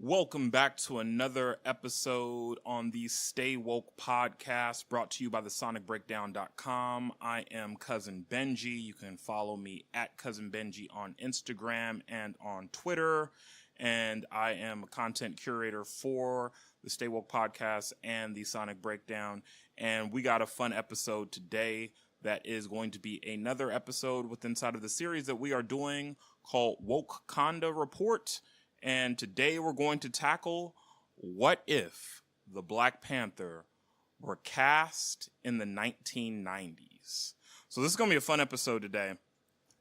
Welcome back to another episode on the Stay Woke podcast brought to you by TheSonicBreakdown.com. I am Cousin Benji. You can follow me at Cousin Benji on Instagram and on Twitter. And I am a content curator for the Stay Woke podcast and the Sonic Breakdown. And we got a fun episode today that is going to be another episode with inside of the series that we are doing called Wokekanda Report. And today we're going to tackle what if the Black Panther were cast in the 1990s. So this is going to be a fun episode today.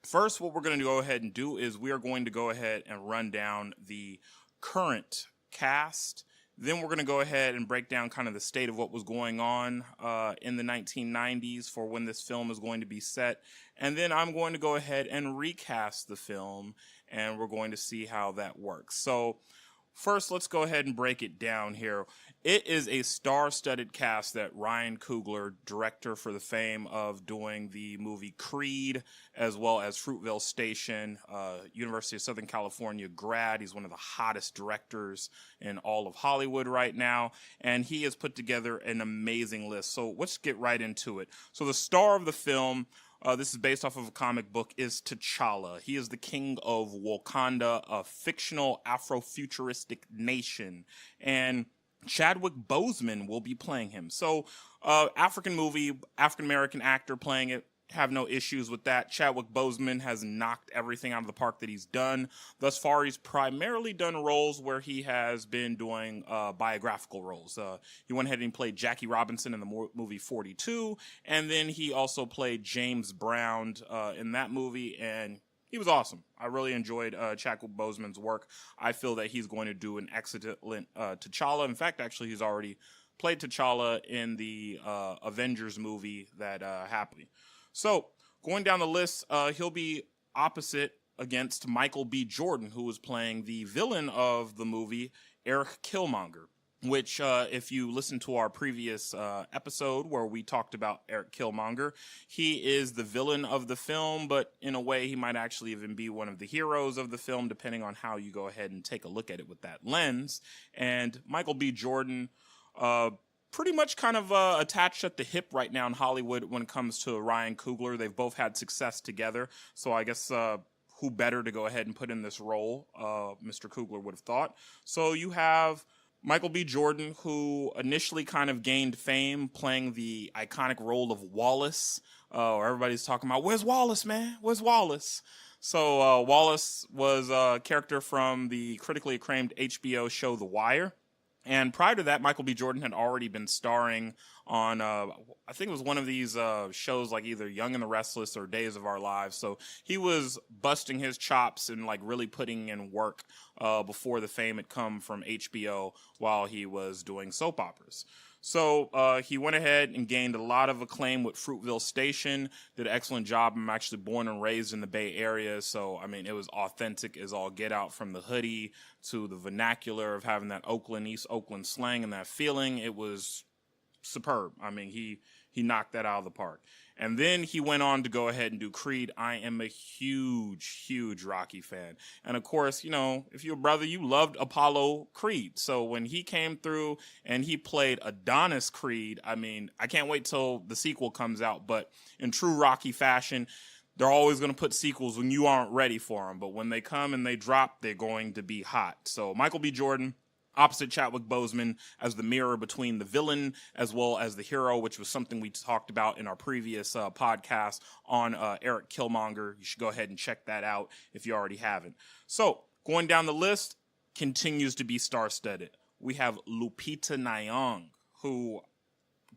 First, what we're going to go ahead and do is we are going to go ahead and run down the current cast. Then we're going to go ahead and break down kind of the state of what was going on in the 1990s for when this film is going to be set. And then I'm going to go ahead and recast the film, and we're going to see how that works. So first, let's go ahead and break it down here. It is a star-studded cast that Ryan Coogler, director for the fame of doing the movie Creed, as well as Fruitvale Station, University of Southern California grad. He's one of the hottest directors in all of Hollywood right now, and he has put together an amazing list. So let's get right into it. So the star of the film, this is based off of a comic book, is T'Challa. He is the king of Wakanda, a fictional Afrofuturistic nation. And Chadwick Boseman will be playing him. So, African-American actor playing it. Have no issues with that. Chadwick Boseman has knocked everything out of the park that he's done. Thus far, he's primarily done roles where he has been doing biographical roles. He went ahead and played Jackie Robinson in the movie 42, and then he also played James Brown in that movie, and he was awesome. I really enjoyed Chadwick Boseman's work. I feel that he's going to do an excellent T'Challa. In fact, actually, he's already played T'Challa in the Avengers movie that happened. So, going down the list, he'll be opposite against Michael B. Jordan, who was playing the villain of the movie, Eric Killmonger, which, if you listen to our previous episode where we talked about Eric Killmonger, he is the villain of the film, but in a way, he might actually even be one of the heroes of the film, depending on how you go ahead and take a look at it with that lens. And Michael B. Jordan, pretty much kind of attached at the hip right now in Hollywood when it comes to Ryan Coogler. They've both had success together, so I guess who better to go ahead and put in this role, Mr. Coogler would have thought. So you have Michael B. Jordan, who initially kind of gained fame playing the iconic role of Wallace, or everybody's talking about, where's Wallace, man? Where's Wallace? So Wallace was a character from the critically acclaimed HBO show The Wire. And prior to that, Michael B. Jordan had already been starring on, I think it was one of these shows like either Young and the Restless or Days of Our Lives. So he was busting his chops and like really putting in work before the fame had come from HBO while he was doing soap operas. So he went ahead and gained a lot of acclaim with Fruitvale Station, did an excellent job. I'm actually born and raised in the Bay Area, so, I mean, it was authentic as all get out, from the hoodie to the vernacular of having that East Oakland slang and that feeling. It was superb. I mean, he knocked that out of the park. And then he went on to go ahead and do Creed. I am a huge Rocky fan. And of course, you know, if you're a brother, you loved Apollo Creed. So when he came through and he played Adonis Creed, I mean, I can't wait till the sequel comes out. But in true Rocky fashion, they're always going to put sequels when you aren't ready for them. But when they come and they drop, they're going to be hot. So Michael B. Jordan, opposite Chadwick Boseman, as the mirror between the villain as well as the hero, which was something we talked about in our previous podcast on Eric Killmonger. You should go ahead and check that out if you already haven't. So, going down the list, continues to be star-studded. We have Lupita Nyong'o, who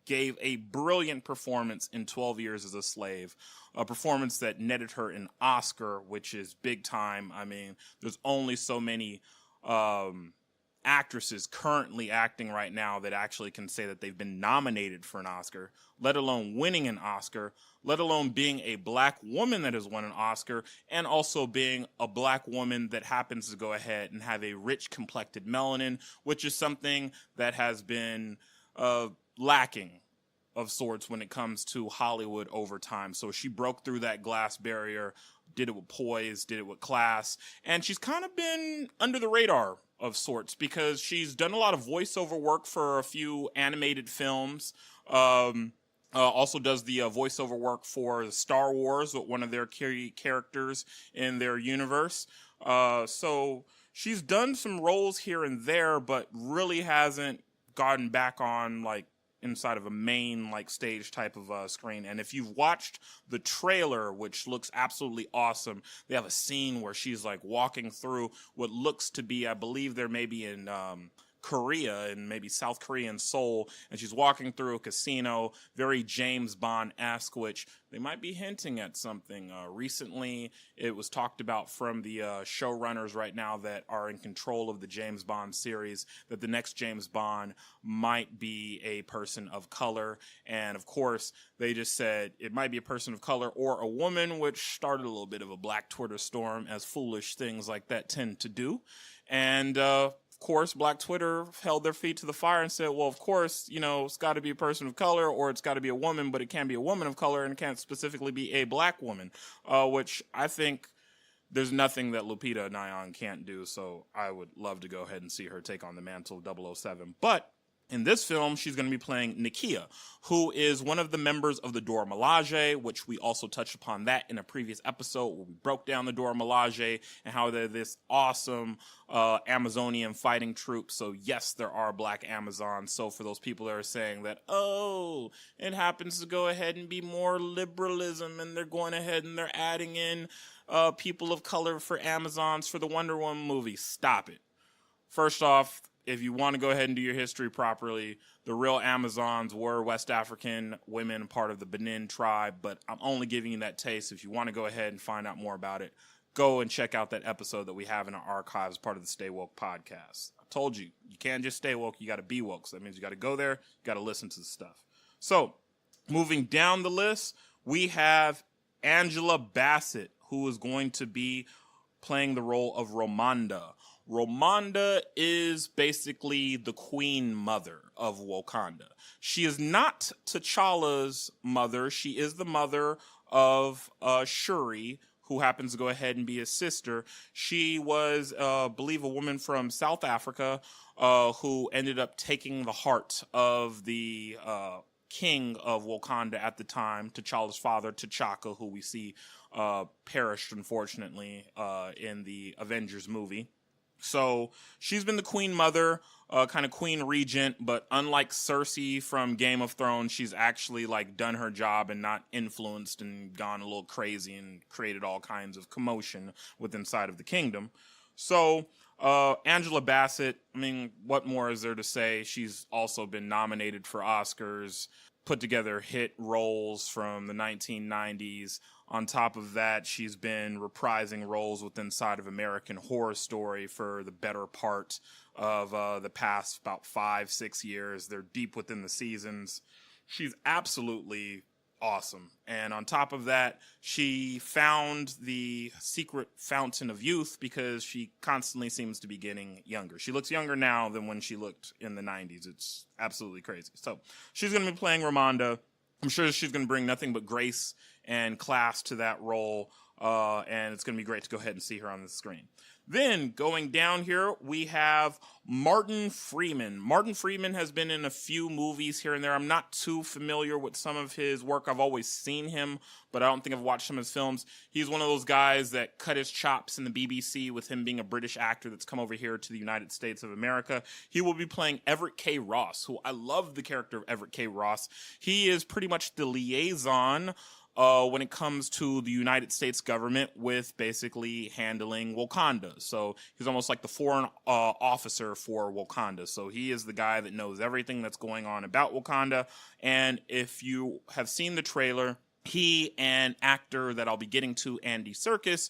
gave a brilliant performance in 12 Years as a Slave, a performance that netted her an Oscar, which is big time. I mean, there's only so many actresses currently acting right now that actually can say that they've been nominated for an Oscar, let alone winning an Oscar, let alone being a black woman that has won an Oscar, and also being a black woman that happens to go ahead and have a rich complected melanin, which is something that has been lacking of sorts when it comes to Hollywood over time. So she broke through that glass barrier, did it with poise, did it with class, and she's kind of been under the radar of sorts, because she's done a lot of voiceover work for a few animated films. Also does the voiceover work for Star Wars with one of their key characters in their universe. So she's done some roles here and there, but really hasn't gotten back on like inside of a main like stage type of screen. And if you've watched the trailer, which looks absolutely awesome, they have a scene where she's like walking through what looks to be, I believe they're maybe in Korea and maybe South Korean Seoul, and she's walking through a casino, very James Bond-esque, which they might be hinting at something. Recently, it was talked about from the showrunners right now that are in control of the James Bond series that the next James Bond might be a person of color. And of course, they just said it might be a person of color or a woman, which started a little bit of a black Twitter storm, as foolish things like that tend to do. And of course, Black Twitter held their feet to the fire and said, well, of course, you know, it's got to be a person of color or it's got to be a woman, but it can't be a woman of color and it can't specifically be a black woman, which I think there's nothing that Lupita Nyong'o can't do. So I would love to go ahead and see her take on the mantle of 007. But in this film, she's going to be playing Nakia, who is one of the members of the Dora Milaje, which we also touched upon that in a previous episode where we broke down the Dora Milaje and how they're this awesome Amazonian fighting troop. So yes, there are black Amazons. So for those people that are saying that, oh, it happens to go ahead and be more liberalism and they're going ahead and they're adding in people of color for Amazons for the Wonder Woman movie, stop it. First off, if you want to go ahead and do your history properly, the real Amazons were West African women, part of the Benin tribe, but I'm only giving you that taste. If you want to go ahead and find out more about it, go and check out that episode that we have in our archives, part of the Stay Woke podcast. I told you, you can't just stay woke, you got to be woke. So that means you got to go there, you got to listen to the stuff. So, moving down the list, we have Angela Bassett, who is going to be playing the role of Ramonda. Ramonda is basically the queen mother of Wakanda. She is not T'Challa's mother. She is the mother of Shuri, who happens to go ahead and be his sister. She was, I believe, a woman from South Africa who ended up taking the heart of the king of Wakanda at the time, T'Challa's father, T'Chaka, who we see perished, unfortunately, in the Avengers movie. So she's been the queen mother, kind of queen regent, but unlike Cersei from Game of Thrones, she's actually like done her job and not influenced and gone a little crazy and created all kinds of commotion within inside of the kingdom. So Angela Bassett, I mean, what more is there to say? She's also been nominated for Oscars, put together hit roles from the 1990s. On top of that, she's been reprising roles within inside of American Horror Story for the better part of the past about 5-6 years. They're deep within the seasons. She's absolutely awesome. And on top of that, she found the secret fountain of youth because she constantly seems to be getting younger. She looks younger now than when she looked in the 90s. It's absolutely crazy. So she's going to be playing Ramonda. I'm sure she's going to bring nothing but grace and class to that role, and it's going to be great to go ahead and see her on the screen. Then, going down here, we have Martin Freeman. Martin Freeman has been in a few movies here and there. I'm not too familiar with some of his work. I've always seen him, but I don't think I've watched some of his films. He's one of those guys that cut his chops in the BBC with him being a British actor that's come over here to the United States of America. He will be playing Everett K. Ross, who I love the character of Everett K. Ross. He is pretty much the liaison when it comes to the United States government with basically handling Wakanda. So he's almost like the foreign officer for Wakanda. So he is the guy that knows everything that's going on about Wakanda. And if you have seen the trailer, he and actor that I'll be getting to, Andy Serkis,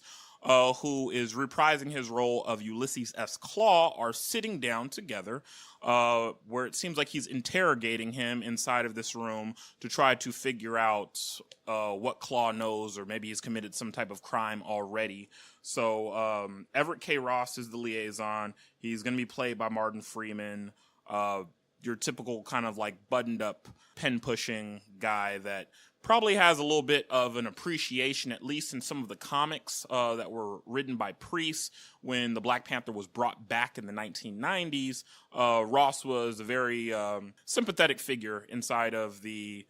who is reprising his role of Ulysses S. Claw, are sitting down together where it seems like he's interrogating him inside of this room to try to figure out what Claw knows, or maybe he's committed some type of crime already. So Everett K. Ross is the liaison. He's going to be played by Martin Freeman, your typical kind of like buttoned up, pen pushing guy that probably has a little bit of an appreciation, at least in some of the comics that were written by Priest when the Black Panther was brought back in the 1990s. Ross was a very sympathetic figure inside of the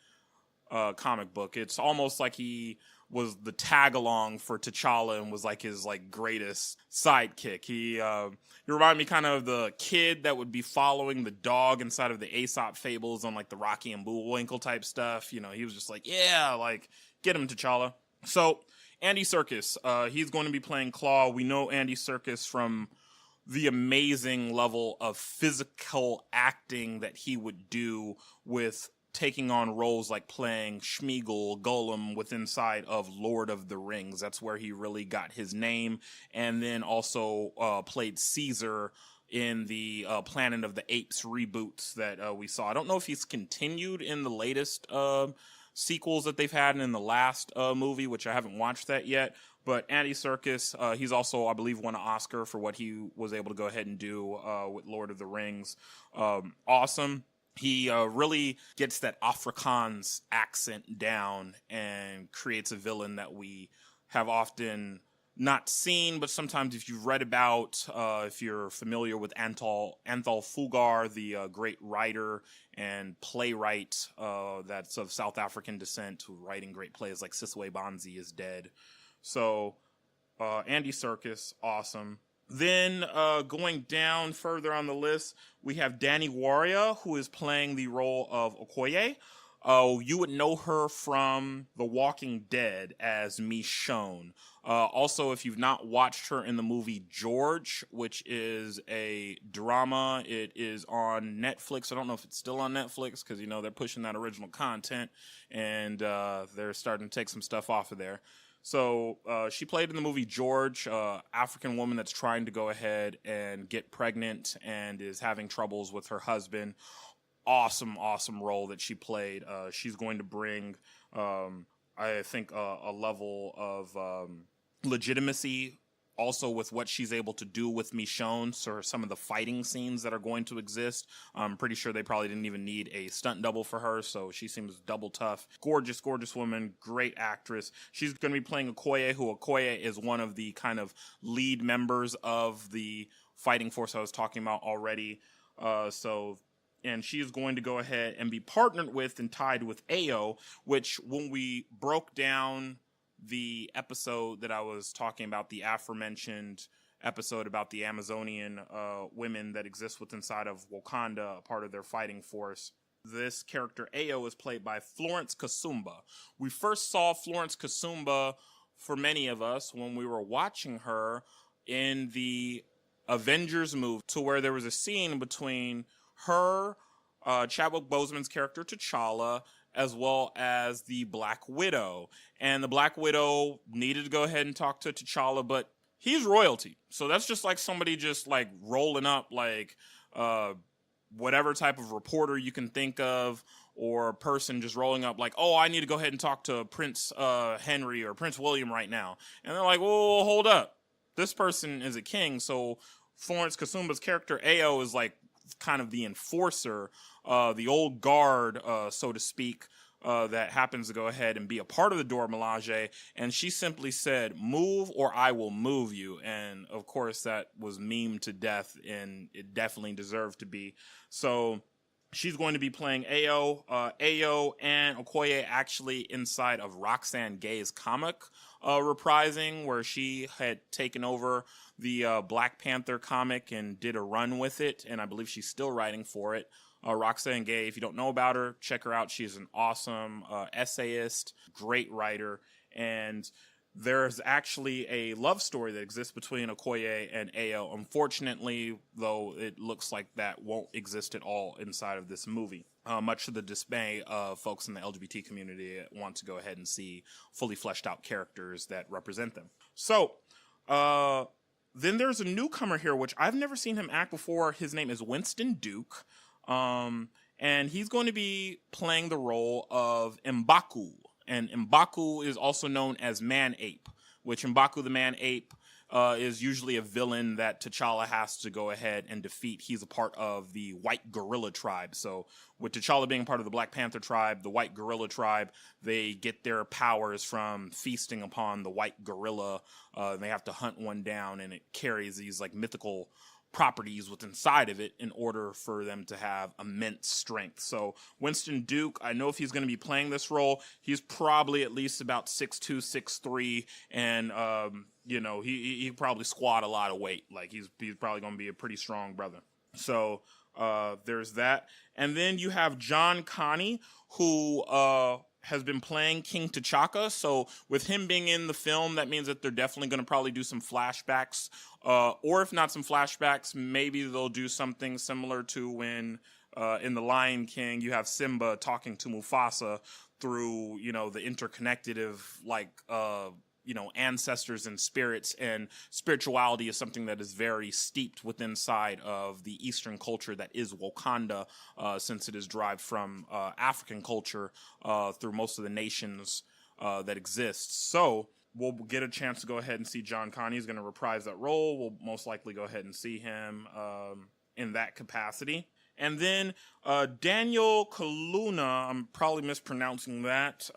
comic book. It's almost like he was the tag along for T'Challa and was like his greatest sidekick. He reminded me kind of the kid that would be following the dog inside of the Aesop fables on like the Rocky and Bullwinkle type stuff. You know, he was just like, yeah, like get him, T'Challa. So Andy Serkis, he's going to be playing Claw. We know Andy Serkis from the amazing level of physical acting that he would do with taking on roles like playing Schmeagol, Gollum with inside of Lord of the Rings. That's where he really got his name. And then also played Caesar in the Planet of the Apes reboots that we saw. I don't know if he's continued in the latest sequels that they've had and in the last movie, which I haven't watched that yet. But Andy Serkis, he's also, I believe, won an Oscar for what he was able to go ahead and do with Lord of the Rings. Awesome. He really gets that Afrikaans accent down and creates a villain that we have often not seen, but sometimes if you've read about, if you're familiar with Antal Fugar, the great writer and playwright that's of South African descent, who writing great plays like Siswe Banzi is dead. So Andy Serkis, awesome. Then going down further on the list, we have Danny Warrior, who is playing the role of Okoye. You would know her from The Walking Dead as Michonne. Also, if you've not watched her in the movie George, which is a drama, it is on Netflix. I don't know if it's still on Netflix because, you know, they're pushing that original content and they're starting to take some stuff off of there. So she played in the movie George, African woman that's trying to go ahead and get pregnant and is having troubles with her husband. Awesome role that she played. She's going to bring, I think, a level of legitimacy also with what she's able to do with Michonne. So some of the fighting scenes that are going to exist, I'm pretty sure they probably didn't even need a stunt double for her, so she seems double tough. Gorgeous woman, great actress. She's going to be playing Okoye, who Okoye is one of the kind of lead members of the fighting force I was talking about already. And she is going to go ahead and be partnered with and tied with Ayo, which when we broke down the episode that I was talking about, the aforementioned episode about the Amazonian women that exist within inside of Wakanda, a part of their fighting force. This character, Ayo, is played by Florence Kasumba. We first saw Florence Kasumba, for many of us, when we were watching her in the Avengers movie, to where there was a scene between her, Chadwick Boseman's character T'Challa, as well as the Black Widow. And the Black Widow needed to go ahead and talk to T'Challa, but he's royalty. So that's just like somebody just like rolling up like whatever type of reporter you can think of, or person just rolling up like, oh, I need to go ahead and talk to Prince Henry or Prince William right now. And they're like, whoa, hold up. This person is a king. So Florence Kasumba's character, Ayo, is like kind of the enforcer, the old guard, so to speak, that happens to go ahead and be a part of the Dora Milaje. And she simply said, move or I will move you. And of course that was memed to death, and it definitely deserved to be. So she's going to be playing Ayo. Ayo and Okoye actually inside of Roxane Gay's comic reprising, where she had taken over the Black Panther comic and did a run with it, and I believe she's still writing for it. Roxane Gay, if you don't know about her, check her out. She's an awesome essayist, great writer, and there's actually a love story that exists between Okoye and Ayo. Unfortunately, though, it looks like that won't exist at all inside of this movie, much to the dismay of folks in the LGBT community that want to go ahead and see fully fleshed out characters that represent them. So, then there's a newcomer here, which I've never seen him act before. His name is Winston Duke. And he's going to be playing the role of M'Baku. And M'Baku is also known as Man-Ape, which M'Baku the Man-Ape is usually a villain that T'Challa has to go ahead and defeat. He's a part of the White Gorilla tribe. So with T'Challa being part of the Black Panther tribe, the White Gorilla tribe, they get their powers from feasting upon the White Gorilla. They have to hunt one down, and it carries these like mythical properties within inside of it in order for them to have immense strength. So Winston Duke, I know if he's going to be playing this role, he's probably at least about 6'2", 6'3", and he probably squat a lot of weight. Like he's probably going to be a pretty strong brother. So there's that. And then you have John Connie, who has been playing King T'Chaka. So with him being in the film, that means that they're definitely going to probably do some flashbacks. Or if not some flashbacks, maybe they'll do something similar to when in The Lion King you have Simba talking to Mufasa through, the interconnected of ancestors and spirits, and spirituality is something that is very steeped within inside of the Eastern culture that is Wakanda, since it is derived from African culture through most of the nations that exist. So we'll get a chance to go ahead and see John Connie. He's going to reprise that role. We'll most likely go ahead and see him in that capacity. And then Daniel Kaluna, I'm probably mispronouncing that.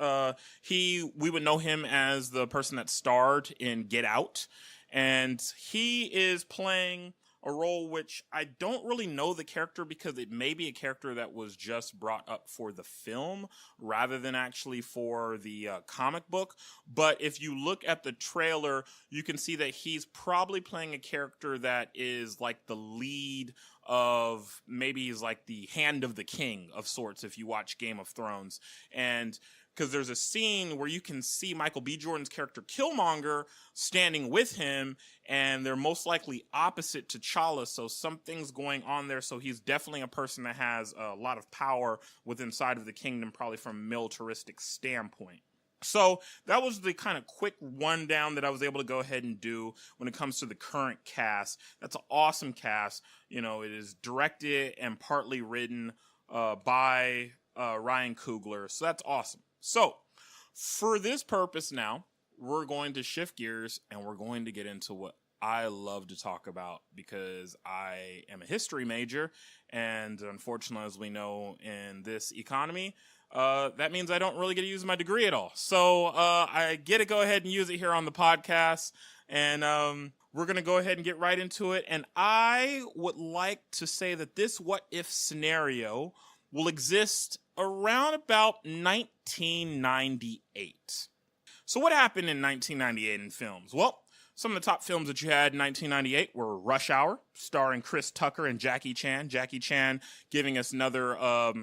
We would know him as the person that starred in Get Out. And he is playing a role which I don't really know the character, because it may be a character that was just brought up for the film rather than actually for the comic book. But if you look at the trailer, you can see that he's probably playing a character that is like the lead of, maybe he's like the hand of the king of sorts if you watch Game of Thrones. And because there's a scene where you can see Michael B. Jordan's character Killmonger standing with him, and they're most likely opposite T'Challa, so something's going on there. So he's definitely a person that has a lot of power within inside of the kingdom, probably from a militaristic standpoint. So that was the kind of quick rundown that I was able to go ahead and do when it comes to the current cast. That's an awesome cast. It is directed and partly written by Ryan Coogler, so that's awesome. So for this purpose now, we're going to shift gears and we're going to get into what I love to talk about, because I am a history major, and unfortunately, as we know in this economy, that means I don't really get to use my degree at all. So I get to go ahead and use it here on the podcast, and we're going to go ahead and get right into it. And I would like to say that this what if scenario will exist around about 1998. So what happened in 1998 in films? Well, some of the top films that you had in 1998 were Rush Hour, starring Chris Tucker and Jackie Chan. Jackie Chan giving us another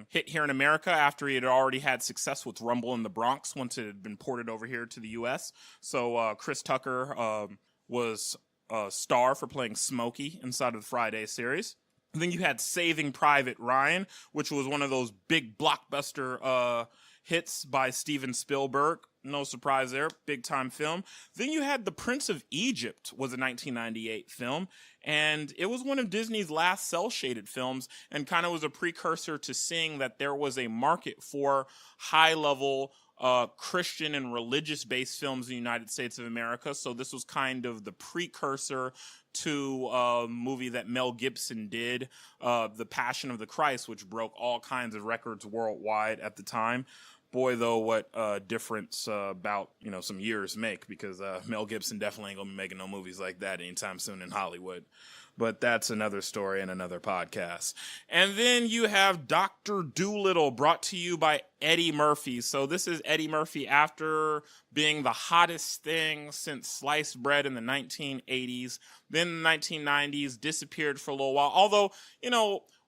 hit here in America after he had already had success with Rumble in the Bronx once it had been ported over here to the U.S. So Chris Tucker was a star for playing Smokey inside of the Friday series. And then you had Saving Private Ryan, which was one of those big blockbuster hits by Steven Spielberg. No surprise there, big time film. Then you had The Prince of Egypt, was a 1998 film, and it was one of Disney's last cel-shaded films, and kind of was a precursor to seeing that there was a market for high-level Christian and religious-based films in the United States of America. So this was kind of the precursor to a movie that Mel Gibson did, The Passion of the Christ, which broke all kinds of records worldwide at the time. Boy, though, what difference about some years make, because Mel Gibson definitely ain't gonna be making no movies like that anytime soon in Hollywood. But that's another story and another podcast. And then you have Dr. Dolittle, brought to you by Eddie Murphy. So this is Eddie Murphy after being the hottest thing since sliced bread in the 1980s. Then the 1990s, disappeared for a little while. Although,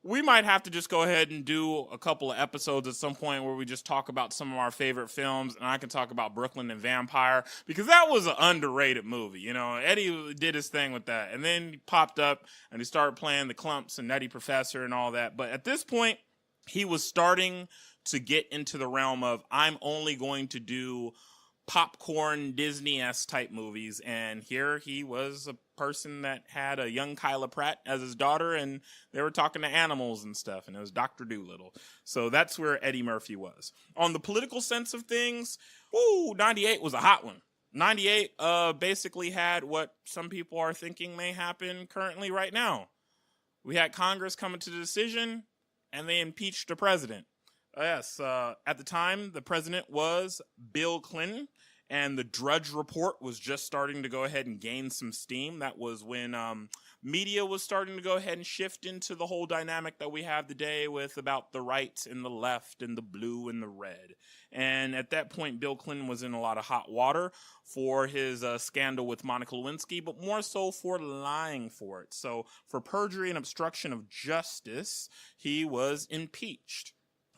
we might have to just go ahead and do a couple of episodes at some point where we just talk about some of our favorite films, and I can talk about Brooklyn and Vampire, because that was an underrated movie. Eddie did his thing with that, and then he popped up and he started playing The Clumps and Nutty Professor and all that. But at this point, he was starting to get into the realm of, I'm only going to do popcorn Disney-esque type movies, and here he was a person that had a young Kyla Pratt as his daughter, and they were talking to animals and stuff, and it was Dr. Dolittle. So that's where Eddie Murphy was. On the political sense of things, 98 was a hot one. 98 basically had what some people are thinking may happen currently right now. We had Congress coming to the decision, and they impeached the president. Yes, at the time, the president was Bill Clinton, and the Drudge Report was just starting to go ahead and gain some steam. That was when media was starting to go ahead and shift into the whole dynamic that we have today with about the right and the left and the blue and the red. And at that point, Bill Clinton was in a lot of hot water for his scandal with Monica Lewinsky, but more so for lying for it. So for perjury and obstruction of justice, he was impeached.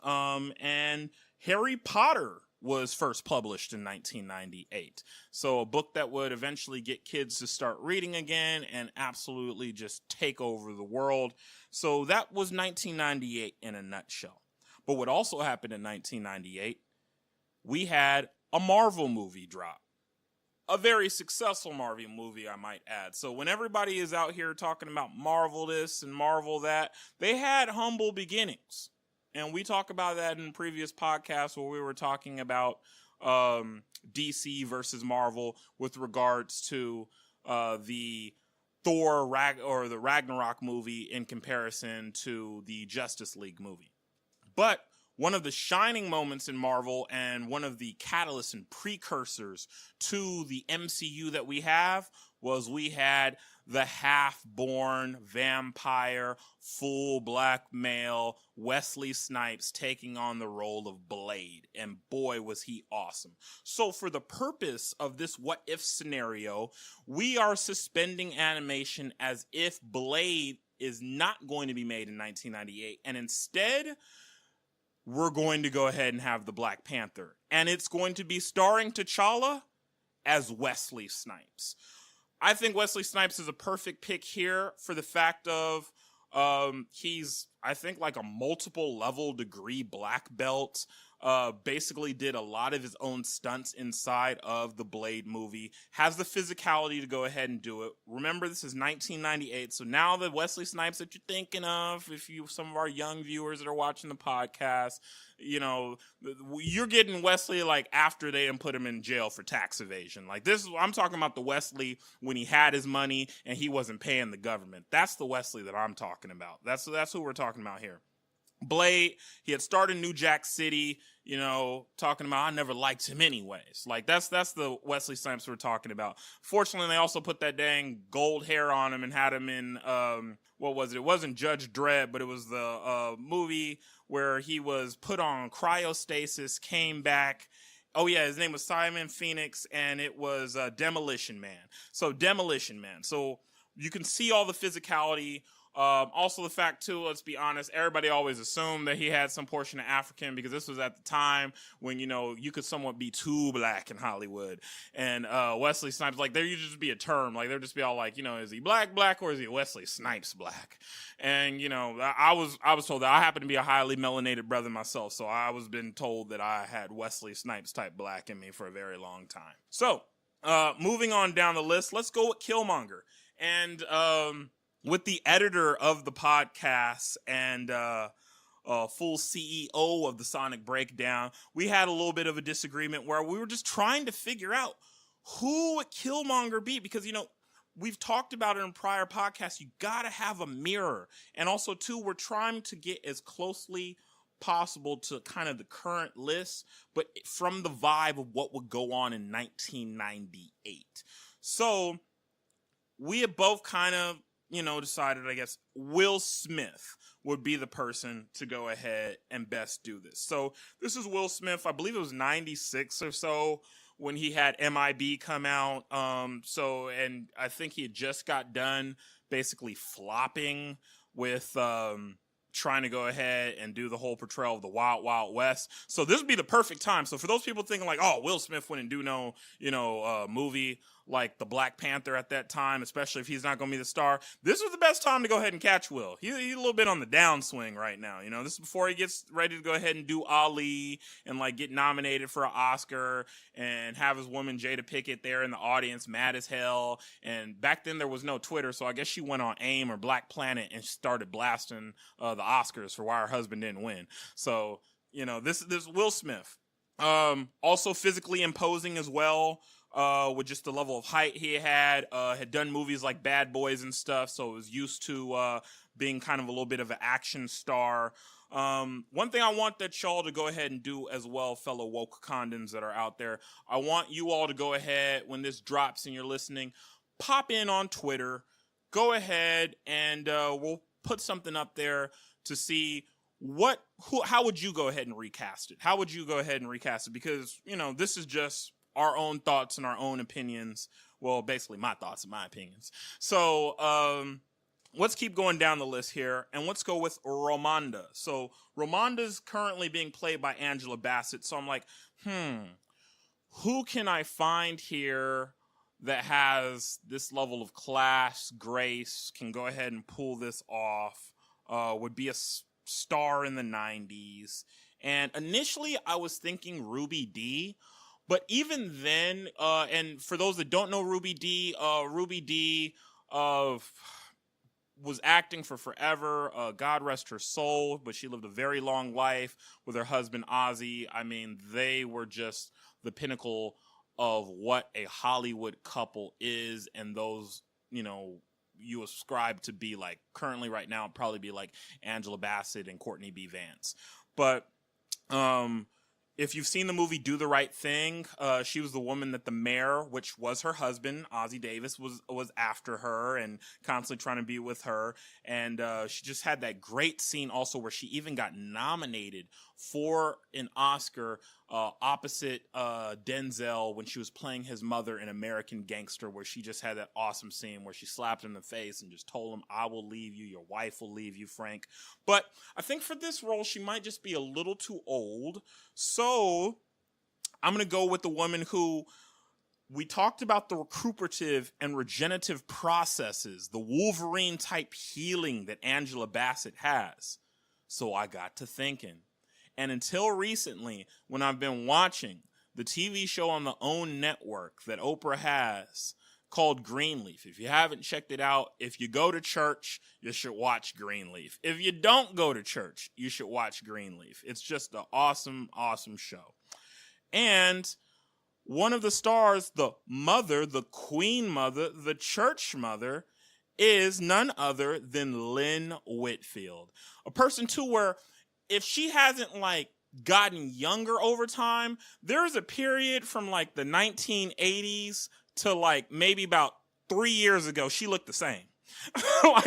And Harry Potter was first published in 1998. So a book that would eventually get kids to start reading again and absolutely just take over the world. So that was 1998 in a nutshell. But what also happened in 1998, we had a Marvel movie drop. A very successful Marvel movie, I might add. So when everybody is out here talking about Marvel this and Marvel that, they had humble beginnings. And we talk about that in previous podcasts where we were talking about DC versus Marvel with regards to the Thor or the Ragnarok movie in comparison to the Justice League movie. But one of the shining moments in Marvel and one of the catalysts and precursors to the MCU that we have was we had the half-born vampire, full black male Wesley Snipes taking on the role of Blade. And boy, was he awesome. So for the purpose of this what-if scenario, we are suspending animation as if Blade is not going to be made in 1998. And instead, we're going to go ahead and have the Black Panther. And it's going to be starring T'Challa as Wesley Snipes. I think Wesley Snipes is a perfect pick here for the fact of he's, I think, like a multiple level degree black belt. Basically did a lot of his own stunts inside of the Blade movie. Has the physicality to go ahead and do it. Remember, this is 1998, so now the Wesley Snipes that you're thinking of, if you some of our young viewers that are watching the podcast, you know, you're getting Wesley like after they put him in jail for tax evasion. Like this, I'm talking about the Wesley when he had his money and he wasn't paying the government. That's the Wesley that I'm talking about. That's who we're talking about here. Blade, he had started New Jack City, you know, talking about I never liked him anyways. Like that's the Wesley Snipes we're talking about. Fortunately, they also put that dang gold hair on him and had him in what was it? It wasn't Judge Dredd, but it was the movie where he was put on cryostasis, came back. Oh yeah, his name was Simon Phoenix, and it was Demolition Man. So Demolition Man. So you can see all the physicality. Also the fact too, let's be honest, everybody always assumed that he had some portion of African because this was at the time when, you know, you could somewhat be too black in Hollywood. And Wesley Snipes, like there used to just be a term, like there'd just be all like, you know, is he black or is he Wesley Snipes black? And, you know, I was told that I happen to be a highly melanated brother myself, so I was been told that I had Wesley Snipes type black in me for a very long time. So, moving on down the list, let's go with Killmonger. And, with the editor of the podcast and full CEO of the Sonic Breakdown, we had a little bit of a disagreement where we were just trying to figure out who would Killmonger be, because, you know, we've talked about it in prior podcasts. You got to have a mirror. And also, too, we're trying to get as closely possible to kind of the current list, but from the vibe of what would go on in 1998. So we have both kind of, you know, decided, I guess, Will Smith would be the person to go ahead and best do this. So this is Will Smith. I believe it was 96 or so when he had MIB come out. And I think he had just got done basically flopping with trying to go ahead and do the whole portrayal of the Wild Wild West. So this would be the perfect time. So for those people thinking like, oh, Will Smith wouldn't do no, movie like the Black Panther at that time, especially if he's not going to be the star, this was the best time to go ahead and catch Will. He's a little bit on the downswing right now. You know, this is before he gets ready to go ahead and do Ali and like get nominated for an Oscar and have his woman Jada Pinkett there in the audience, mad as hell. And back then there was no Twitter, so I guess she went on AIM or Black Planet and started blasting the Oscars for why her husband didn't win. So, you know, this Will Smith. Also physically imposing as well. with just the level of height he had done movies like Bad Boys and stuff, so was used to being kind of a little bit of an action star. One thing I want that y'all to go ahead and do as well, fellow Wokekandans that are out there, I want you all to go ahead, when this drops and you're listening, pop in on Twitter, go ahead and we'll put something up there to see how would you go ahead and recast it? How would you go ahead and recast it? Because, this is just our own thoughts and our own opinions. Well, basically my thoughts and my opinions. So, let's keep going down the list here, and let's go with Ramonda. So Ramonda's currently being played by Angela Bassett. So I'm like, who can I find here that has this level of class, grace, can go ahead and pull this off, would be a star in the 90s. And initially I was thinking Ruby Dee. But even then, and for those that don't know Ruby Dee was acting for forever. God rest her soul, but she lived a very long life with her husband Ozzy. I mean, they were just the pinnacle of what a Hollywood couple is, and those, you ascribe to be like currently right now, it'd probably be like Angela Bassett and Courtney B. Vance. But if you've seen the movie Do the Right Thing, she was the woman that the mayor, which was her husband, Ozzy Davis, was after her and constantly trying to be with her. And she just had that great scene also where she even got nominated for an Oscar opposite Denzel when she was playing his mother in American Gangster, where she just had that awesome scene where she slapped him in the face and just told him, I will leave you, your wife will leave you, Frank. But I think for this role, she might just be a little too old. So I'm going to go with the woman who we talked about, the recuperative and regenerative processes, the Wolverine type healing that Angela Bassett has. So I got to thinking. And until recently, when I've been watching the TV show on the OWN network that Oprah has called Greenleaf. If you haven't checked it out, if you go to church, you should watch Greenleaf. If you don't go to church, you should watch Greenleaf. It's just an awesome, awesome show. And one of the stars, the mother, the queen mother, the church mother, is none other than Lynn Whitfield. A person, too, where if she hasn't, gotten younger over time, there's a period from, the 1980s to, maybe about 3 years ago, she looked the same.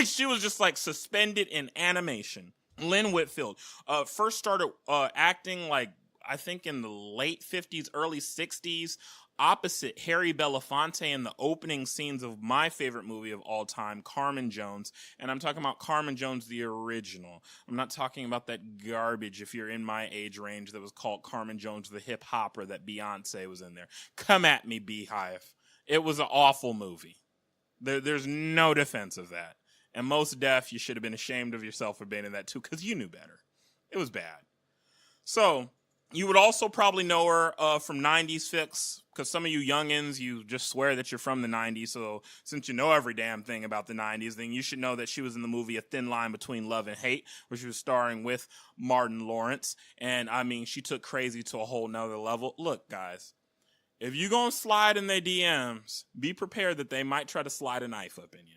She was just, suspended in animation. Lynn Whitfield first started acting, I think in the late 50s, early 60s, opposite Harry Belafonte in the opening scenes of my favorite movie of all time, Carmen Jones. And I'm talking about Carmen Jones, the original. I'm not talking about that garbage, if you're in my age range, that was called Carmen Jones, the hip hopper that Beyonce was in there. Come at me, Beehive. It was an awful movie. There's no defense of that. And most deaf, you should have been ashamed of yourself for being in that too, because you knew better. It was bad. So you would also probably know her from 90s Fix, because some of you youngins, you just swear that you're from the 90s. So since you know every damn thing about the 90s, then you should know that she was in the movie A Thin Line Between Love and Hate, where she was starring with Martin Lawrence. And, I mean, she took crazy to a whole nother level. Look, guys, if you're going to slide in their DMs, be prepared that they might try to slide a knife up in you.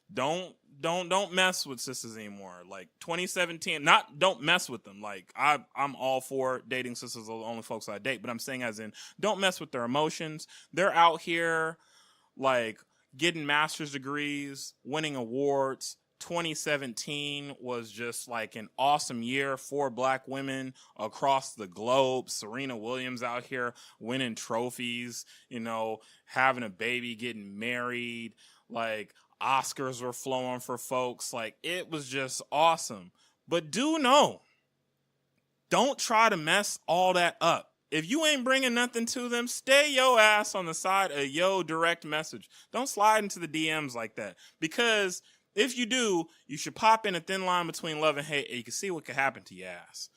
Don't mess with sisters anymore. 2017, don't mess with them. I'm all for dating sisters, are the only folks I date, but I'm saying as in, don't mess with their emotions. They're out here, getting master's degrees, winning awards. 2017 was just an awesome year for Black women across the globe. Serena Williams out here winning trophies, having a baby, getting married, Oscars were flowing for folks. It was just awesome. But do know, don't try to mess all that up. If you ain't bringing nothing to them, stay your ass on the side of your direct message. Don't slide into the DMs like that. Because if you do, you should pop in a thin line between love and hate, and you can see what could happen to your ass.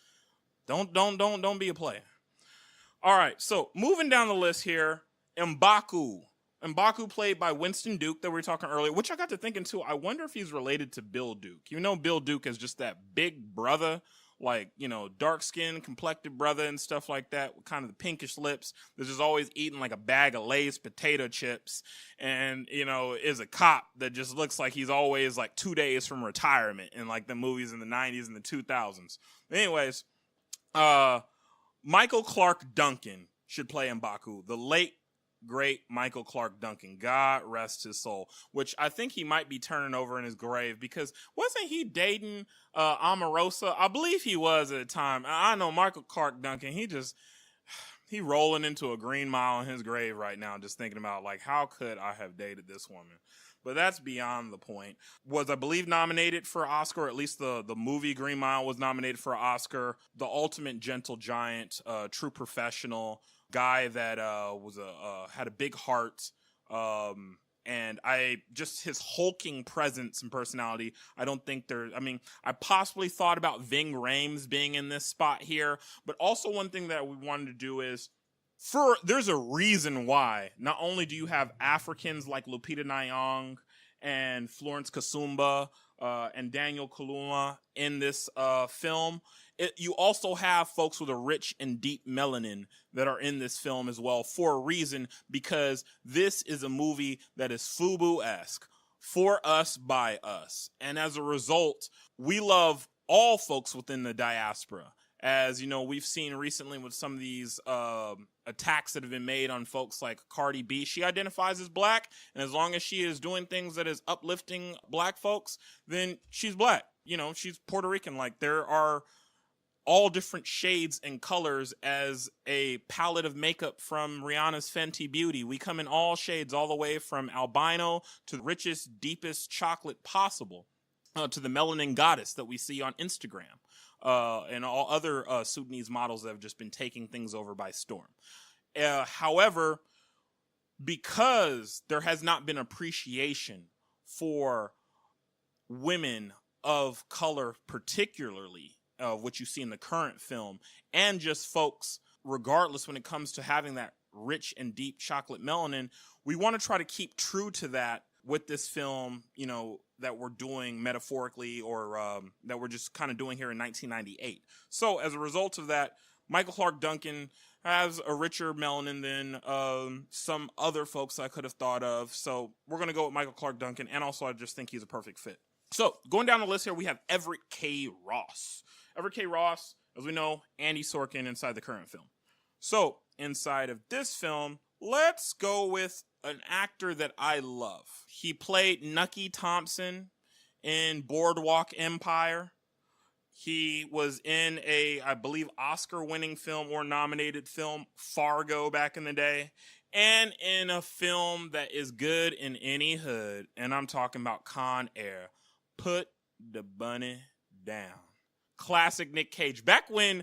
Don't be a player. All right, so moving down the list here, M'Baku. M'Baku played by Winston Duke that we were talking earlier, which I got to thinking too. I wonder if he's related to Bill Duke. Bill Duke is just that big brother, like, dark-skinned, complected brother and stuff like that with kind of the pinkish lips that's just always eating like a bag of Lay's potato chips and, is a cop that just looks like he's always like 2 days from retirement in like the movies in the 90s and the 2000s. Anyways, Michael Clarke Duncan should play M'Baku. The late, great Michael Clarke Duncan. God rest his soul. Which I think he might be turning over in his grave because wasn't he dating Omarosa? I believe he was at the time. I know Michael Clarke Duncan, he rolling into a green mile in his grave right now just thinking about, like, how could I have dated this woman? But that's beyond the point. Was, I believe, nominated for an Oscar, or at least the movie Green Mile was nominated for an Oscar. The Ultimate Gentle Giant, true professional, guy that had a big heart, and his hulking presence and personality. I don't think I possibly thought about Ving Rhames being in this spot here, but also one thing that we wanted to do is, there's a reason why not only do you have Africans like Lupita Nyong'o and Florence Kasumba and Daniel Kaluuya in this film, you also have folks with a rich and deep melanin that are in this film as well for a reason, because this is a movie that is FUBU-esque, for us, by us. And as a result, we love all folks within the diaspora. As we've seen recently with some of these attacks that have been made on folks like Cardi B. She identifies as black, and as long as she is doing things that is uplifting black folks, then she's black. She's Puerto Rican. Like, there are all different shades and colors as a palette of makeup from Rihanna's Fenty Beauty. We come in all shades, all the way from albino to the richest, deepest chocolate possible, to the melanin goddess that we see on Instagram. And all other Sudanese models that have just been taking things over by storm. However, because there has not been appreciation for women of color, particularly what you see in the current film, and just folks, regardless, when it comes to having that rich and deep chocolate melanin, we want to try to keep true to that with this film, that we're doing metaphorically, or that we're just kind of doing here in 1998. So as a result of that, Michael Clarke Duncan has a richer melanin than some other folks I could have thought of. So we're going to go with Michael Clarke Duncan, and also I just think he's a perfect fit. So going down the list here, we have Everett K. Ross. Everett K. Ross, as we know, Andy Serkis inside the current film. So inside of this film, let's go with an actor that I love. He played Nucky Thompson in Boardwalk Empire. He was in I believe, Oscar-winning film or nominated film, Fargo, back in the day. And in a film that is good in any hood, and I'm talking about Con Air, Put the Bunny Down. Classic Nick Cage. Back when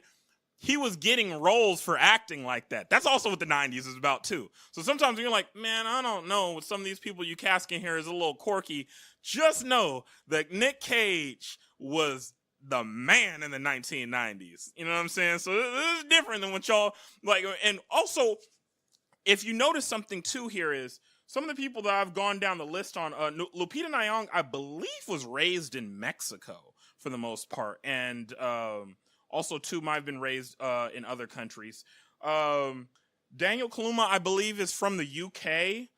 he was getting roles for acting like that. That's also what the 90s is about, too. So sometimes you're like, man, I don't know. With some of these people you cast in here is a little quirky. Just know that Nick Cage was the man in the 1990s. You know what I'm saying? So this is different than what y'all like. And also, if you notice something, too, here is some of the people that I've gone down the list on. Lupita Nyong'o, I believe, was raised in Mexico for the most part. And also, too, might have been raised in other countries. Daniel Kaluuya, I believe, is from the UK.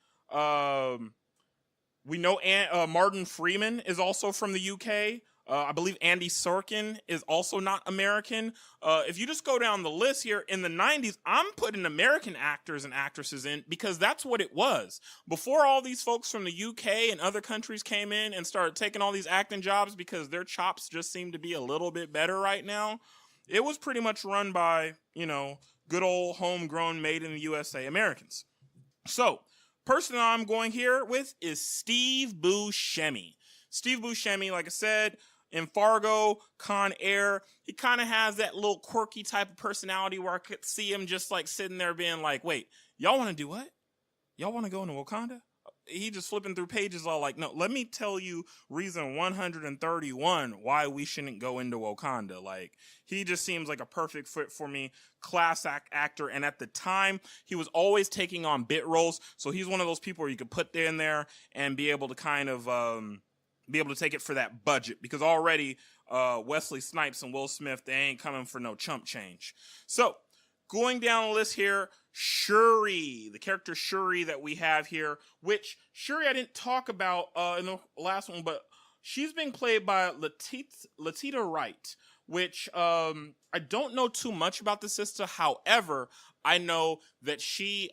We know Martin Freeman is also from the UK. I believe Andy Serkis is also not American. If you just go down the list here, in the 90s, I'm putting American actors and actresses in because that's what it was. Before all these folks from the UK and other countries came in and started taking all these acting jobs because their chops just seem to be a little bit better right now, it was pretty much run by, good old homegrown, made in the USA Americans. So, person I'm going here with is Steve Buscemi. Steve Buscemi, like I said, in Fargo, Con Air, he kind of has that little quirky type of personality where I could see him just like sitting there being like, wait, y'all want to do what? Y'all want to go into Wakanda? He just flipping through pages all like, no, let me tell you reason 131 why we shouldn't go into Wakanda. Like, he just seems like a perfect fit for me. Class actor. And at the time, he was always taking on bit roles. So he's one of those people where you could put in there and be able to kind of be able to take it for that budget. Because already Wesley Snipes and Will Smith, they ain't coming for no chump change. So, going down the list here, Shuri, the character Shuri that we have here, which Shuri I didn't talk about in the last one, but she's being played by Latita Wright, which I don't know too much about the sister. However, I know that she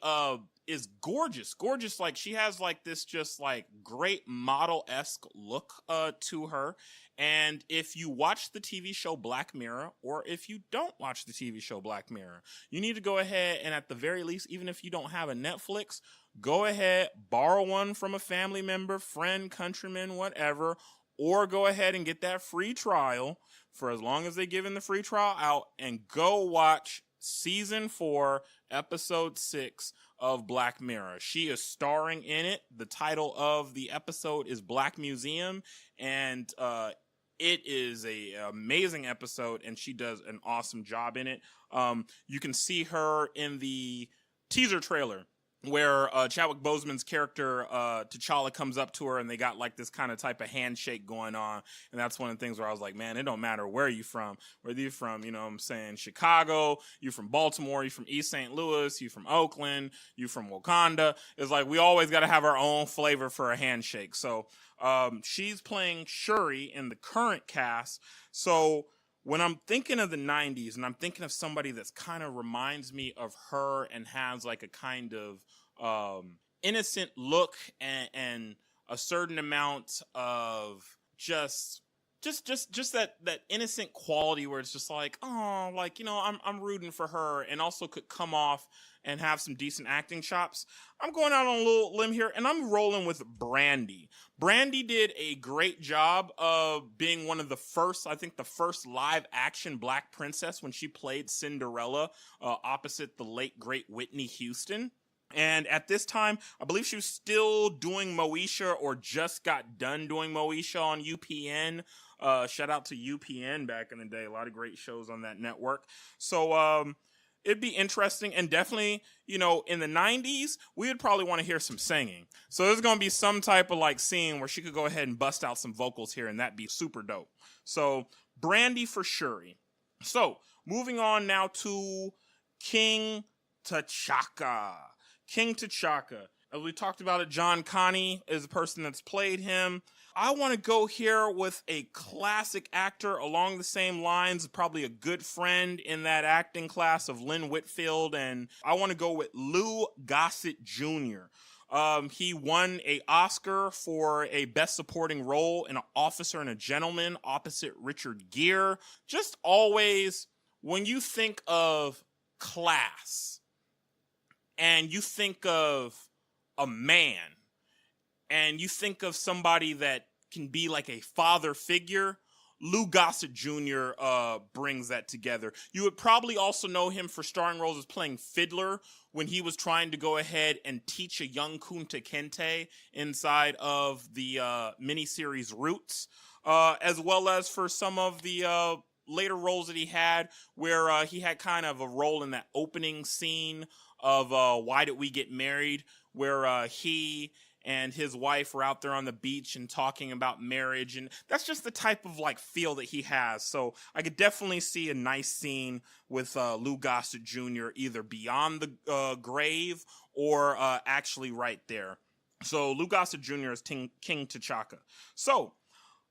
is gorgeous. Like, she has like this just like great model-esque look to her. And if you watch the TV show Black Mirror, or if you don't watch the TV show Black Mirror, you need to go ahead and, at the very least, even if you don't have a Netflix, go ahead, borrow one from a family member, friend, countryman, whatever, or go ahead and get that free trial for as long as they give in the free trial out, and go watch season 4, episode 6 of Black Mirror. She is starring in it. The title of the episode is Black Museum, and it is a amazing episode, and she does an awesome job in it. You can see her in the teaser trailer where Chadwick Boseman's character T'Challa comes up to her, and they got like this kind of type of handshake going on. And that's one of the things where I was like, man, it don't matter where you from. Whether you're from, you know what I'm saying, Chicago, you from Baltimore, you from East St. Louis, you from Oakland, you from Wakanda. It's like we always got to have our own flavor for a handshake. So she's playing Shuri in the current cast. So when I'm thinking of the 90s, and I'm thinking of somebody that's kind of reminds me of her and has like a kind of innocent look and a certain amount of just that innocent quality where it's just like, oh, like, you know, I'm rooting for her, and also could come off and have some decent acting chops. I'm going out on a little limb here, and I'm rolling with Brandy. Brandy did a great job of being one of the first, I think the first live action Black princess when she played Cinderella opposite the late great Whitney Houston. And at this time, I believe she was still doing Moesha, or just got done doing Moesha on UPN. Shout out to UPN back in the day. A lot of great shows on that network. So it'd be interesting, and definitely, you know, in the 90s, we would probably want to hear some singing. So there's going to be some type of like scene where she could go ahead and bust out some vocals here, and that'd be super dope. So Brandy for Shuri. So moving on now to King T'Chaka. King T'Chaka. As we talked about it, John Connie is the person that's played him. I want to go here with a classic actor along the same lines, probably a good friend in that acting class of Lynn Whitfield, and I want to go with Lou Gossett Jr. He won an Oscar for a Best Supporting Role in An Officer and a Gentleman opposite Richard Gere. Just always, when you think of class, and you think of a man, and you think of somebody that can be like a father figure, Lou Gossett Jr. Brings that together. You would probably also know him for starring roles as playing Fiddler when he was trying to go ahead and teach a young Kunta Kinte inside of the miniseries Roots, as well as for some of the later roles that he had, where he had kind of a role in that opening scene of Why Did We Get Married, where he and his wife were out there on the beach and talking about marriage, and that's just the type of like feel that he has. So I could definitely see a nice scene with Lou Gossett Jr. either beyond the grave or actually right there. So Lou Gossett Jr. is King T'Chaka. So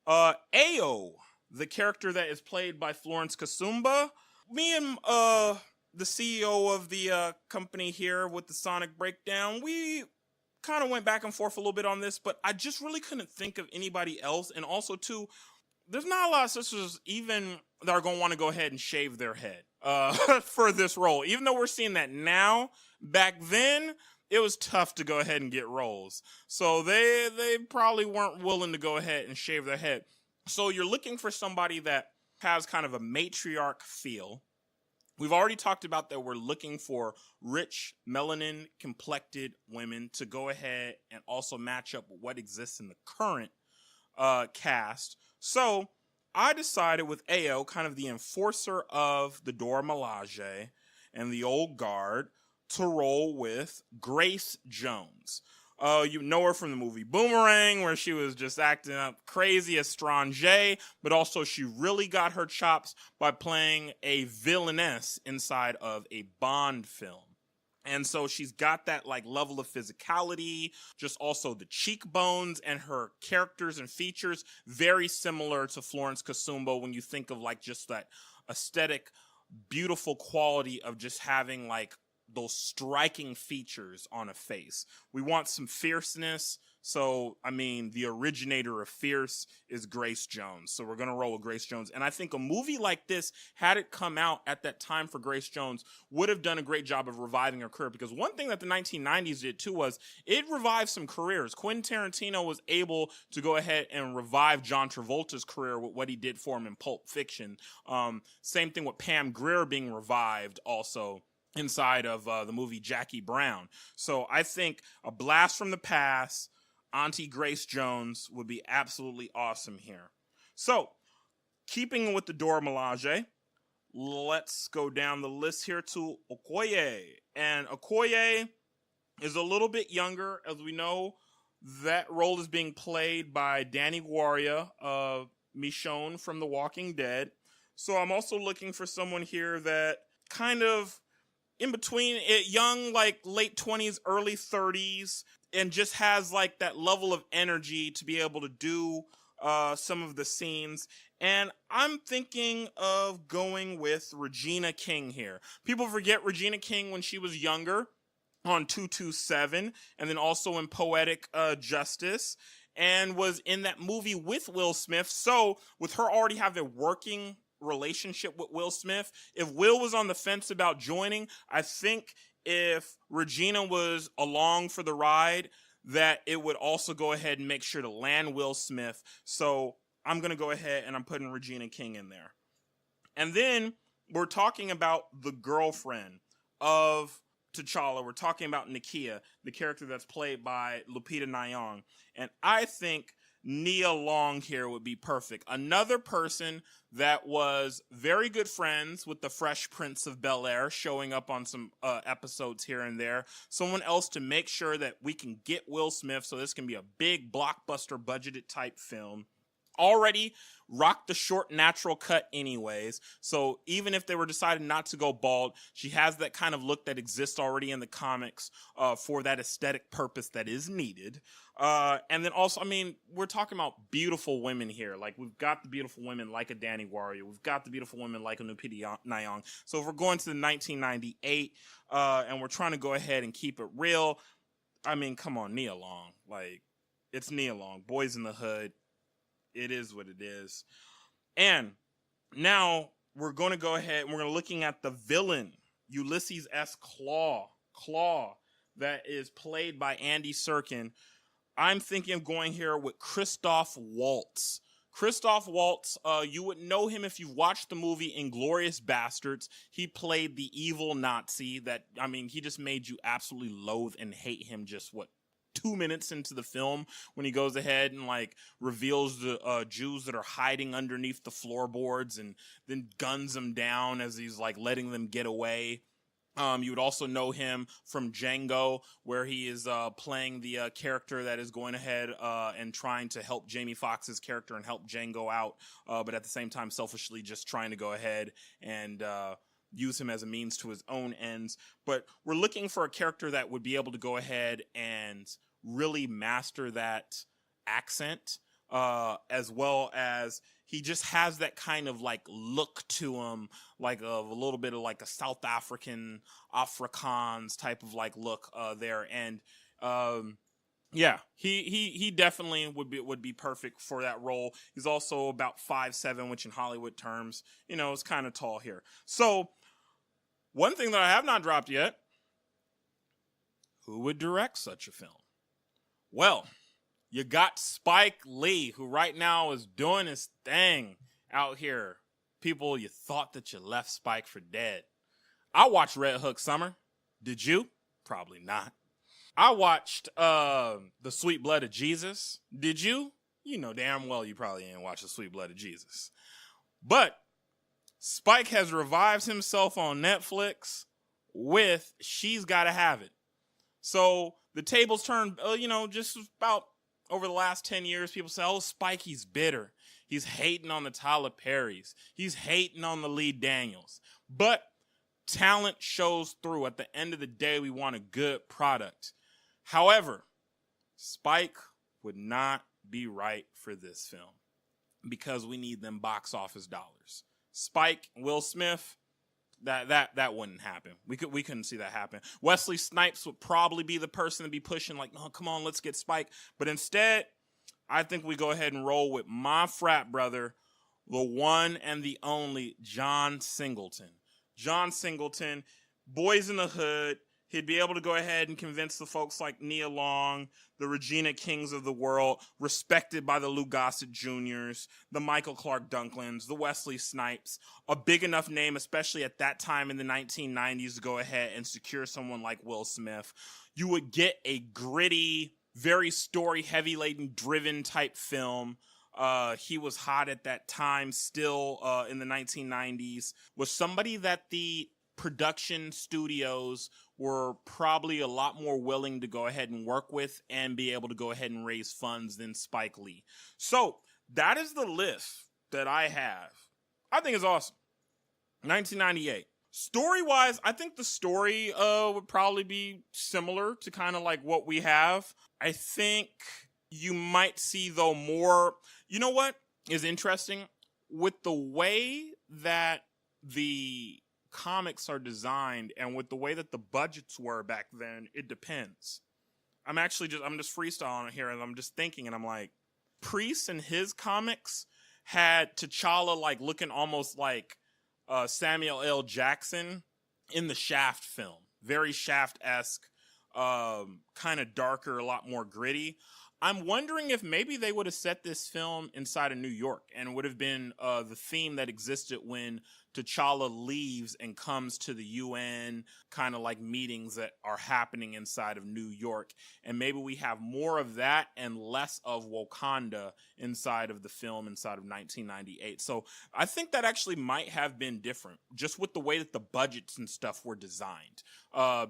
Ao, the character that is played by Florence Kasumba, me and the CEO of the company here with the Sonic Breakdown, we kind of went back and forth a little bit on this, but I just really couldn't think of anybody else. And also, too, there's not a lot of sisters even that are going to want to go ahead and shave their head for this role. Even though we're seeing that now, back then, it was tough to go ahead and get roles. So they probably weren't willing to go ahead and shave their head. So you're looking for somebody that has kind of a matriarch feel. We've already talked about that we're looking for rich, melanin-complected women to go ahead and also match up with what exists in the current cast. So I decided with Ao, kind of the enforcer of the Dora Milaje and the old guard, to roll with Grace Jones. You know her from the movie Boomerang, where she was just acting up crazy as Strange, but also she really got her chops by playing a villainess inside of a Bond film. And so she's got that like level of physicality, just also the cheekbones and her characters and features very similar to Florence Kasumbo when you think of like just that aesthetic, beautiful quality of just having like those striking features on a face. We want some fierceness. So, I mean, the originator of fierce is Grace Jones. So we're going to roll with Grace Jones. And I think a movie like this, had it come out at that time for Grace Jones, would have done a great job of reviving her career. Because one thing that the 1990s did too was it revived some careers. Quentin Tarantino was able to go ahead and revive John Travolta's career with what he did for him in Pulp Fiction. Same thing with Pam Grier being revived also inside of the movie Jackie Brown. So I think a blast from the past, Auntie Grace Jones would be absolutely awesome here. So, keeping with the Dora Milaje, let's go down the list here to Okoye. And Okoye is a little bit younger. As we know, that role is being played by Danny Warrior, Michonne from The Walking Dead. So I'm also looking for someone here that kind of in between it, young, like late 20s, early 30s, and just has like that level of energy to be able to do some of the scenes. And I'm thinking of going with Regina King here. People forget Regina King when she was younger on 227, and then also in Poetic Justice, and was in that movie with Will Smith. So with her already having a working relationship with Will Smith, if Will was on the fence about joining, I think if Regina was along for the ride, that it would also go ahead and make sure to land Will Smith. So I'm going to go ahead and I'm putting Regina King in there. And then we're talking about the girlfriend of T'Challa. We're talking about Nakia, the character that's played by Lupita Nyong'o. And I think Nia Long here would be perfect. Another person that was very good friends with the Fresh Prince of Bel-Air, showing up on some episodes here and there. Someone else to make sure that we can get Will Smith, so this can be a big blockbuster budgeted type film. Already rocked the short natural cut anyways, so even if they were deciding not to go bald, she has that kind of look that exists already in the comics for that aesthetic purpose that is needed. And then also, I mean, we're talking about beautiful women here. Like, we've got the beautiful women like a Danny Warrior. We've got the beautiful women like a Lupita Nyong'o. So if we're going to the 1998 and we're trying to go ahead and keep it real, I mean, come on, Nia Long. Like, it's Nia Long. Boys in the Hood. It is what it is. And now we're going to go ahead and we're looking at the villain, Ulysses S. Claw, that is played by Andy Serkin. I'm thinking of going here with Christoph Waltz. Christoph Waltz, you would know him if you've watched the movie Inglourious Bastards. He played the evil Nazi that, I mean, he just made you absolutely loathe and hate him just, 2 minutes into the film when he goes ahead and like reveals the Jews that are hiding underneath the floorboards and then guns them down as he's like letting them get away. You would also know him from Django, where he is playing the character that is going ahead and trying to help Jamie Foxx's character and help Django out, but at the same time selfishly just trying to go ahead and use him as a means to his own ends. But we're looking for a character that would be able to go ahead and really master that accent, as well as he just has that kind of like look to him, like of a little bit of like a South African Afrikaans type of like look there. And yeah, he definitely would be perfect for that role. He's also about 5'7", which in Hollywood terms, you know, is kind of tall here. So one thing that I have not dropped yet, who would direct such a film? Well, you got Spike Lee, who right now is doing his thing out here. People, you thought that you left Spike for dead. I watched Red Hook Summer. Did you? Probably not. I watched The Sweet Blood of Jesus. Did you? You know damn well you probably didn't watch The Sweet Blood of Jesus. But Spike has revived himself on Netflix with She's Gotta Have It. So the tables turned, just about over the last 10 years, people say, oh, Spike, he's bitter. He's hating on the Tyler Perrys. He's hating on the Lee Daniels. But talent shows through. At the end of the day, we want a good product. However, Spike would not be right for this film because we need them box office dollars. Spike, Will Smith, that wouldn't happen. We couldn't see that happen. Wesley Snipes would probably be the person to be pushing, like, oh, come on, let's get Spike. But instead, I think we go ahead and roll with my frat brother, the one and the only John Singleton. John Singleton, Boys in the Hood. He'd be able to go ahead and convince the folks like Nia Long, the Regina Kings of the world, respected by the Lou Gossett Jr.'s, the Michael Clark Dunklins, the Wesley Snipes, a big enough name, especially at that time in the 1990s, to go ahead and secure someone like Will Smith. You would get a gritty, very story-heavy, driven type film. He was hot at that time, still in the 1990s, was somebody that the production studios were probably a lot more willing to go ahead and work with and be able to go ahead and raise funds than Spike Lee. So that is the list that I have. I think it's awesome. 1998. Story-wise, I think the story would probably be similar to kind of like what we have. I think you might see, though, more... You know what is interesting? With the way that the comics are designed and with the way that the budgets were back then, it depends. I'm just freestyling here and I'm just thinking and I'm like, Priest and his comics had T'Challa like looking almost like Samuel L. Jackson in the Shaft film. Very Shaft-esque, kind of darker, a lot more gritty. I'm wondering if maybe they would have set this film inside of New York and would have been the theme that existed when T'Challa leaves and comes to the UN kind of like meetings that are happening inside of New York. And maybe we have more of that and less of Wakanda inside of the film inside of 1998. So I think that actually might have been different just with the way that the budgets and stuff were designed.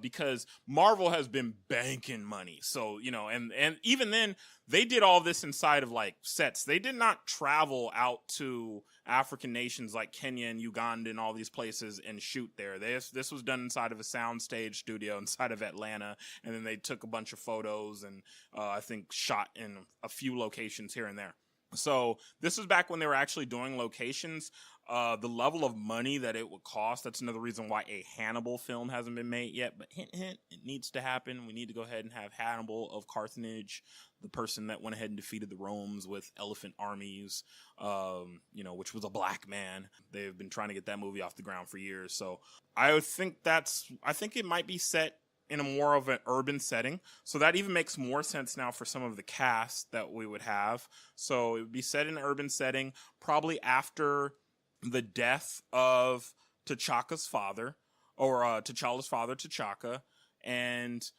Because Marvel has been banking money. So, and even then they did all this inside of like sets. They did not travel out to African nations like Kenya and Uganda and all these places and shoot there. This was done inside of a soundstage studio inside of Atlanta, and then they took a bunch of photos and I think shot in a few locations here and there. So this was back when they were actually doing locations. The level of money that it would cost, that's another reason why a Hannibal film hasn't been made yet. But hint, hint, it needs to happen. We need to go ahead and have Hannibal of Carthage, the person that went ahead and defeated the Romans with elephant armies, which was a black man. They've been trying to get that movie off the ground for years. So I think it might be set in a more of an urban setting. So that even makes more sense now for some of the cast that we would have. So it would be set in an urban setting, probably after the death of T'Challa's father, T'Chaka, and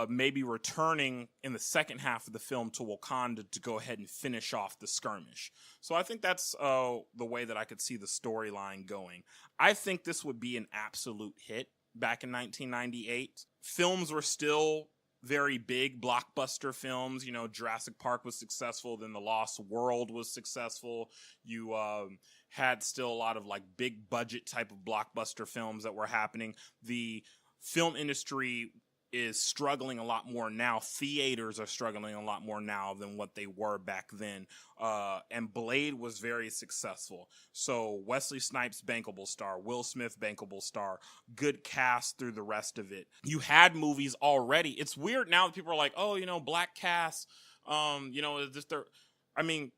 maybe returning in the second half of the film to Wakanda to go ahead and finish off the skirmish. So I think that's the way that I could see the storyline going. I think this would be an absolute hit back in 1998. Films were still very big blockbuster films. Jurassic Park was successful, then The Lost World was successful. You had still a lot of like big budget type of blockbuster films that were happening. The film industry is struggling a lot more now. Theaters are struggling a lot more now than what they were back then. And Blade was very successful. So Wesley Snipes, bankable star. Will Smith, bankable star. Good cast through the rest of it. You had movies already. It's weird now that people are like, oh, black cast. Is this their... I mean,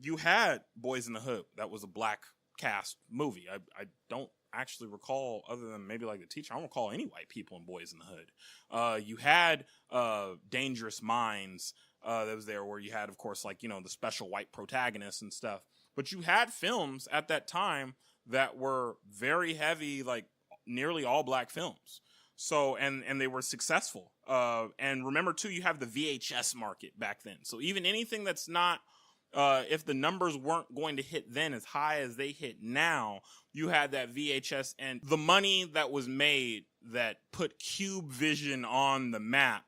you had Boys in the Hood. That was a black cast movie. I don't actually recall, other than maybe like the teacher, I don't recall any white people in Boys in the Hood. You had Dangerous Minds that was there, where you had, of course, like, the special white protagonists and stuff. But you had films at that time that were very heavy, like nearly all black films. So, and they were successful. And remember, too, you have the VHS market back then. So even anything that's not, if the numbers weren't going to hit then as high as they hit now, you had that VHS, and the money that was made that put Cube Vision on the map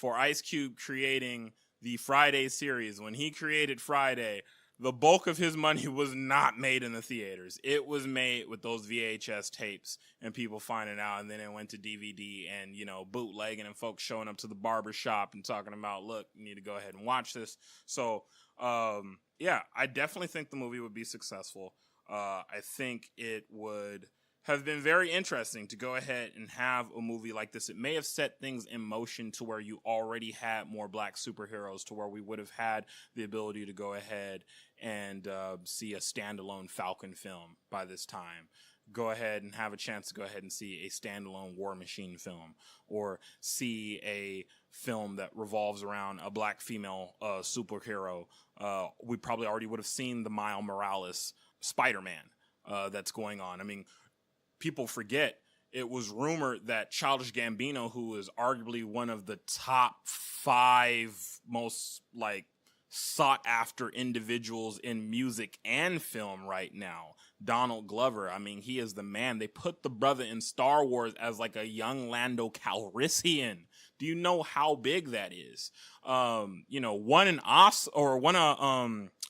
for Ice Cube creating the Friday series. When he created Friday, the bulk of his money was not made in the theaters. It was made with those VHS tapes and people finding out, and then it went to DVD and, you know, bootlegging and folks showing up to the barber shop and talking about, look, you need to go ahead and watch this. So, yeah, I definitely think the movie would be successful. I think it would have been very interesting to go ahead and have a movie like this. It may have set things in motion to where you already had more black superheroes, to where we would have had the ability to go ahead and see a standalone Falcon film by this time. Go ahead and have a chance to go ahead and see a standalone War Machine film, or see a film that revolves around a black female superhero. We probably already would have seen the Miles Morales Spider-Man that's going on. I mean, people forget, it was rumored that Childish Gambino, who is arguably one of the top 5 most like sought after individuals in music and film right now, Donald Glover, I mean, he is the man. They put the brother in Star Wars as like a young Lando Calrissian. Do you know how big that is? You know, won an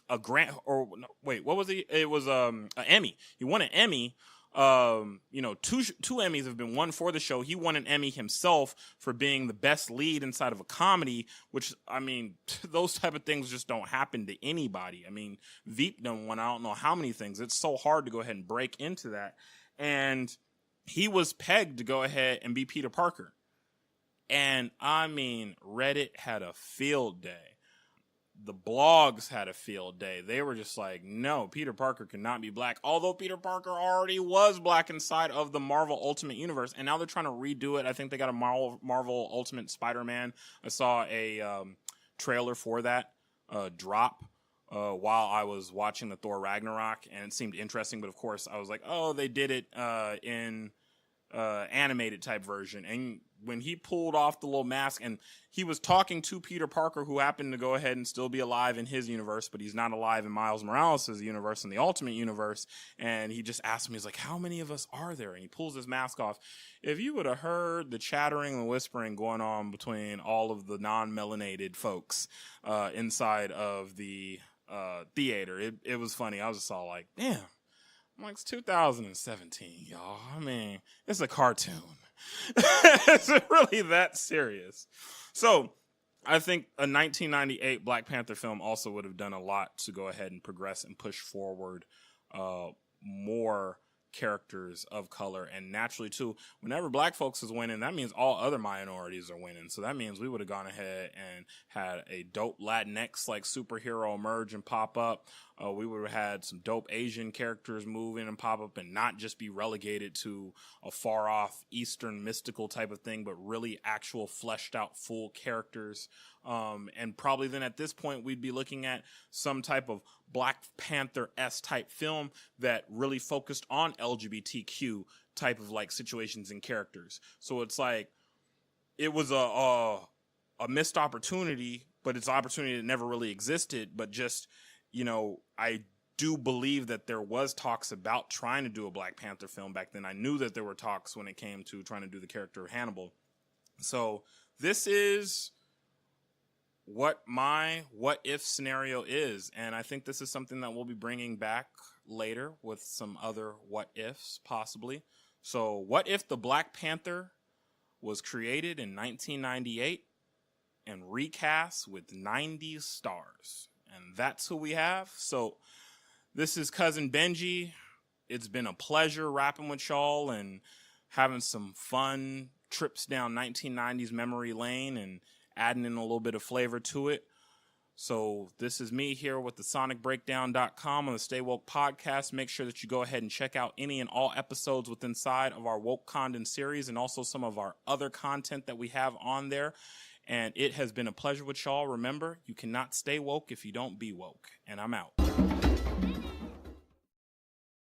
a grant, or no, wait, what was he? It was an Emmy. He won an Emmy. You know, two Emmys have been won for the show. He won an Emmy himself for being the best lead inside of a comedy, which, I mean, those type of things just don't happen to anybody. I mean, Veep done won I don't know how many things. It's so hard to go ahead and break into that. And he was pegged to go ahead and be Peter Parker. And I mean, Reddit had a field day. The blogs had a field day. They were just like, no, Peter Parker cannot be black. Although Peter Parker already was black inside of the Marvel Ultimate Universe. And now they're trying to redo it. I think they got a Marvel Ultimate Spider-Man. I saw a trailer for that drop while I was watching the Thor Ragnarok. And it seemed interesting. But of course, I was like, oh, they did it in animated type version. And when he pulled off the little mask and he was talking to Peter Parker, who happened to go ahead and still be alive in his universe, but he's not alive in Miles Morales' universe, in the Ultimate Universe. And he just asked me, he's like, how many of us are there? And he pulls his mask off. If you would have heard the chattering and whispering going on between all of the non-melanated folks inside of the theater, it was funny. I was just all like, damn. I'm like, it's 2017, y'all. I mean, it's a cartoon. It's really that serious. So I think a 1998 Black Panther film also would have done a lot to go ahead and progress and push forward more characters of color. And naturally, too, whenever black folks is winning, that means all other minorities are winning. So that means we would have gone ahead and had a dope Latinx like superhero emerge and pop up. We would have had some dope Asian characters move in and pop up, and not just be relegated to a far off Eastern mystical type of thing, but really actual fleshed out full characters. And probably then at this point, we'd be looking at some type of Black Panther-esque type film that really focused on LGBTQ type of like situations and characters. So it's like, it was a missed opportunity, but it's an opportunity that never really existed. But just, you know, I do believe that there was talks about trying to do a Black Panther film back then. I knew that there were talks when it came to trying to do the character of Hannibal. So this is what my what if scenario is. And I think this is something that we'll be bringing back later with some other what ifs possibly. So what if the Black Panther was created in 1998 and recast with 90s stars? And that's who we have. So this is Cousin Benji. It's been a pleasure rapping with y'all and having some fun trips down 1990s memory lane and adding in a little bit of flavor to it. So this is me here with TheSonicBreakdown.com on the Stay Woke podcast. Make sure that you go ahead and check out any and all episodes within inside of our Wokekanda series, and also some of our other content that we have on there. And it has been a pleasure with y'all. Remember, you cannot stay woke if you don't be woke. And I'm out.